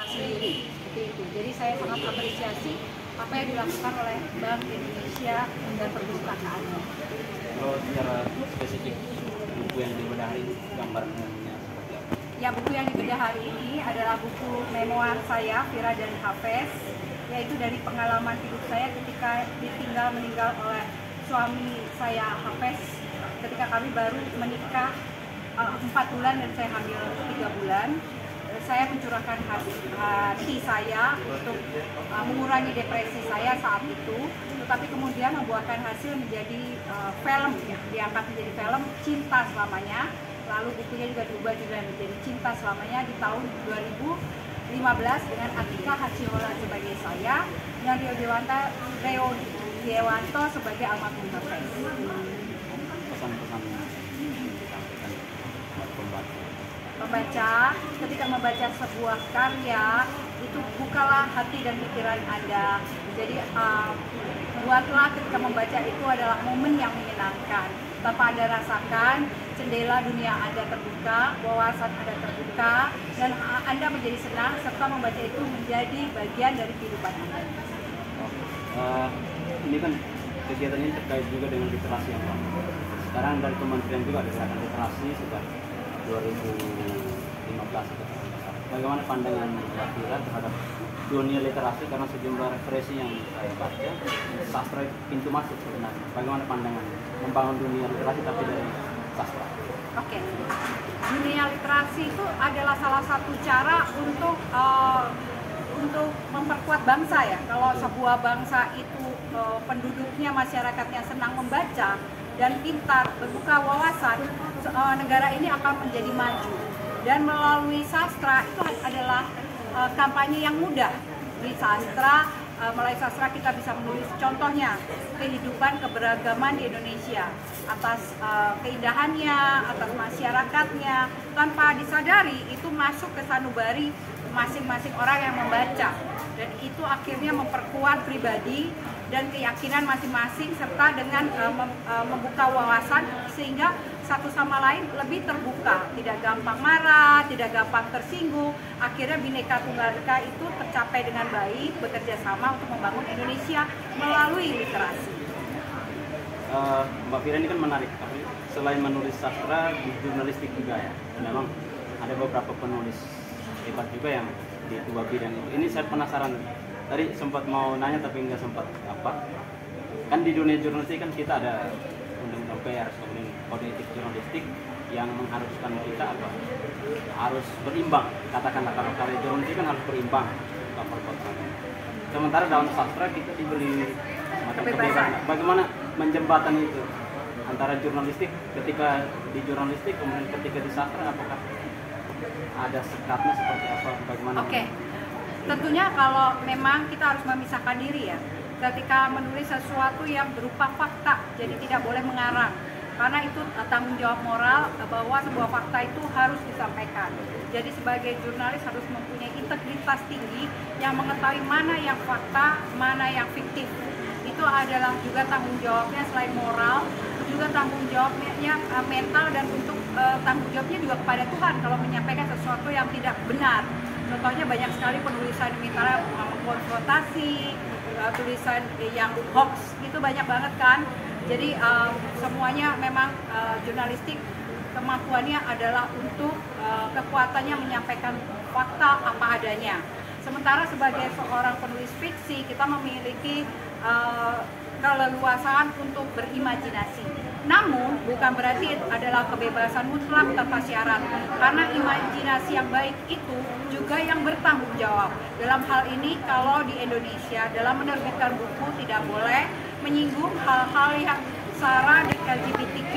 sendiri seperti itu. Jadi saya sangat apresiasi apa yang dilakukan oleh Bank Indonesia dan perpustakaannya. Kalau secara spesifik buku yang dibedah hari ini gambarnya seperti apa? Ya, buku yang dibedah hari ini adalah buku memoir saya, Vira dan Hafez, yaitu dari pengalaman hidup saya ketika ditinggal meninggal oleh suami saya Hafez ketika kami baru menikah 4 bulan dan saya hamil 3 bulan. Saya mencurahkan hati saya untuk mengurangi depresi saya saat itu, tetapi kemudian membuahkan hasil menjadi film, ya, diangkat menjadi film Cinta Selamanya. Lalu bukunya juga diubah juga menjadi Cinta Selamanya di tahun 2015 dengan Atika Hachiola sebagai saya, dengan Rio Dewanto sebagai almarhum Hafez. Pesan-pesan yang disampaikan buat Pembaca, ketika membaca sebuah karya itu bukalah hati dan pikiran Anda. Jadi buatlah ketika membaca itu adalah momen yang menyenangkan. Tanpa Anda rasakan, jendela dunia Anda terbuka, wawasan Anda terbuka, dan Anda menjadi senang serta membaca itu menjadi bagian dari kehidupan Anda. Ini kan kegiatan ini terkait juga dengan literasi yang Pak. Sekarang dari kementerian juga ada gerakan literasi sejak 2015. Bagaimana pandangan Mbak Vira terhadap dunia literasi, karena sejumlah referensi yang saya baca, sastra pintu masuk sebenarnya. Bagaimana pandangan membangun dunia literasi tapi dari sastra? Oke. Dunia literasi itu adalah salah satu cara untuk memperkuat bangsa, ya. Kalau sebuah bangsa itu penduduknya, masyarakatnya senang membaca dan pintar, berbuka wawasan, negara ini akan menjadi maju. Dan melalui sastra itu adalah kampanye yang mudah. Di sastra, melalui sastra kita bisa menulis contohnya kehidupan keberagaman di Indonesia, atas keindahannya, atas masyarakatnya, tanpa disadari itu masuk ke sanubari masing-masing orang yang membaca, dan itu akhirnya memperkuat pribadi dan keyakinan masing-masing serta dengan membuka wawasan sehingga satu sama lain lebih terbuka, tidak gampang marah, tidak gampang tersinggung. Akhirnya Bhinneka Tunggal Ika itu tercapai dengan baik, bekerja sama untuk membangun Indonesia melalui literasi. Mbak Vira ini kan menarik, selain menulis sastra di jurnalistik juga, ya. Memang ada beberapa penulis hebat juga yang di dua bidang itu. Ini saya penasaran, tadi sempat mau nanya tapi nggak sempat apa. Kan di dunia jurnalistik kan kita ada undang-undang pers, kemudian kode etik jurnalistik yang mengharuskan kita apa? Harus berimbang. Katakanlah kalau karya jurnalistik kan harus berimbang laporan. Sementara dalam sastra kita diberi semacam kebebasan. Bagaimana menjembatani itu antara jurnalistik ketika di jurnalistik kemudian ketika di sastra, apakah ada sekatnya seperti apa, bagaimana? Oke. Tentunya kalau memang kita harus memisahkan diri, ya. Ketika menulis sesuatu yang berupa fakta, jadi tidak boleh mengarang. Karena itu tanggung jawab moral bahwa sebuah fakta itu harus disampaikan. Jadi sebagai jurnalis harus mempunyai integritas tinggi yang mengetahui mana yang fakta, mana yang fiktif. Itu adalah juga tanggung jawabnya selain moral, juga tanggung jawabnya mental, dan untuk tanggung jawabnya juga kepada Tuhan kalau menyampaikan sesuatu yang tidak benar. Contohnya banyak sekali penulisan misalnya konfrontasi, tulisan yang hoax, itu banyak banget kan. Jadi semuanya memang jurnalistik kemampuannya adalah untuk kekuatannya menyampaikan fakta apa adanya. Sementara sebagai seorang penulis fiksi kita memiliki keleluasaan untuk berimajinasi. Namun bukan berarti adalah kebebasan mutlak tanpa syarat, karena imajinasi yang baik itu juga yang bertanggung jawab. Dalam hal ini kalau di Indonesia dalam menerbitkan buku tidak boleh menyinggung hal-hal yang sara di LGBTQ.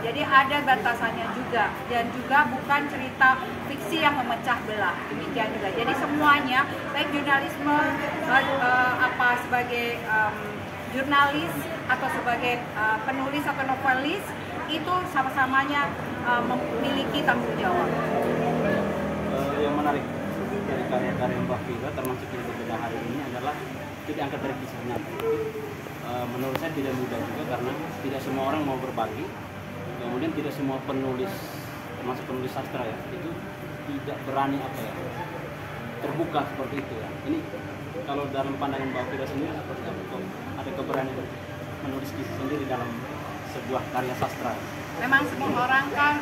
Jadi ada batasannya juga, dan juga bukan cerita fiksi yang memecah belah. Demikian juga. Jadi semuanya baik jurnalisme sebagai jurnalis atau sebagai penulis atau novelis itu sama-samanya memiliki tanggung jawab. Yang menarik dari karya-karya Mbak Vira termasuk yang berbeda hari ini adalah itu diangkat dari kisah nyata. Menurut saya tidak mudah juga karena tidak semua orang mau berbagi. Kemudian tidak semua penulis, termasuk penulis sastra, ya, itu tidak berani terbuka seperti itu ya. Ini kalau dalam pandangan Mbak Fira sendiri seperti apa? Kok ada keberanian menulis kisah sendiri dalam sebuah karya sastra? Memang semua orang kan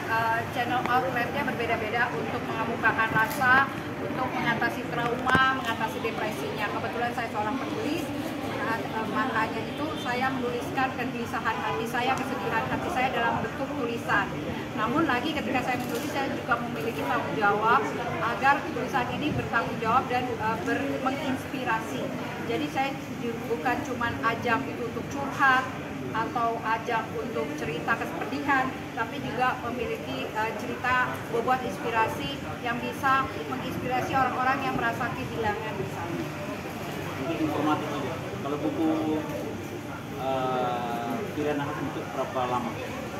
channel outletnya berbeda-beda untuk mengemukakan rasa, untuk mengatasi trauma, mengatasi depresinya. Kebetulan saya seorang penulis, makanya itu saya menuliskan kegelisahan hati saya, kesedihan hati saya dalam bentuk tulisan. Namun lagi ketika saya menulis, saya juga memiliki tanggung jawab agar tulisan ini bertanggung jawab dan menginspirasi. Jadi saya bukan cuma ajang itu untuk curhat atau ajang untuk cerita kesedihan, tapi juga memiliki cerita bobot inspirasi yang bisa menginspirasi orang-orang yang merasa kehilangan misalnya. Mungkin informatif aja. Kalau buku Fira Nahas itu berapa lama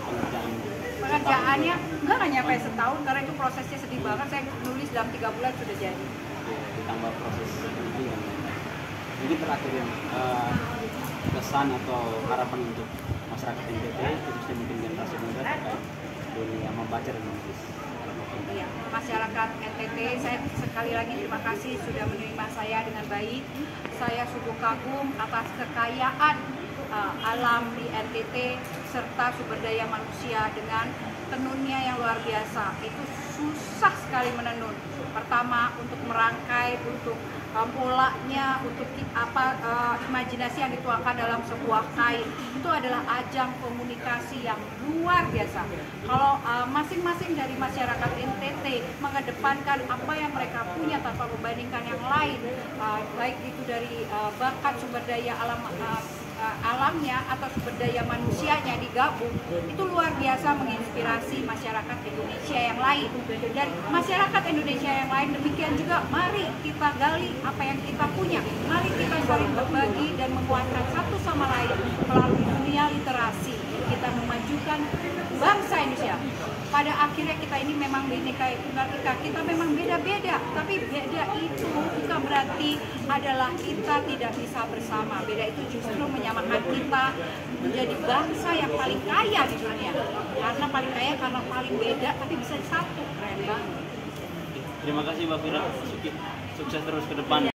pengerjaannya? Pengerjaannya nggak nyampe setahun karena itu prosesnya sedih banget. Saya nulis dalam 3 bulan sudah jadi. Ditambah proses penelitian. Mungkin terakhir yang kesan atau harapan untuk masyarakat NTT, khususnya mungkin generasi muda terkait dunia membaca dan menulis. Ya, masyarakat NTT, saya sekali lagi terima kasih sudah menerima saya dengan baik. Saya sungguh kagum atas kekayaan alam di NTT serta sumber daya manusia dengan tenunnya yang luar biasa. Itu susah sekali menenun. Pertama untuk merangkai, untuk polanya, untuk imajinasi yang dituangkan dalam sebuah kain. Itu adalah ajang komunikasi yang luar biasa. Kalau masing-masing dari masyarakat NTT mengedepankan apa yang mereka punya tanpa membandingkan yang lain, baik itu dari bakat sumber daya alamnya atau sumber daya manusianya digabung, itu luar biasa menginspirasi masyarakat Indonesia yang lain. Dan masyarakat Indonesia yang lain demikian juga, mari kita gali apa yang kita punya, mari kita saling berbagi dan menguatkan satu sama lain melalui dunia literasi. Kita memajukan bangsa Indonesia. Pada akhirnya kita ini memang Bhinneka Tunggal Ika, kita memang beda-beda, tapi beda itu bukan berarti adalah kita tidak bisa bersama. Beda itu justru menyamakan kita menjadi bangsa yang paling kaya di dunia. Karena paling kaya karena paling beda, tapi bisa satu. Keren banget. Terima kasih Mbak Fira, sukses terus ke depan.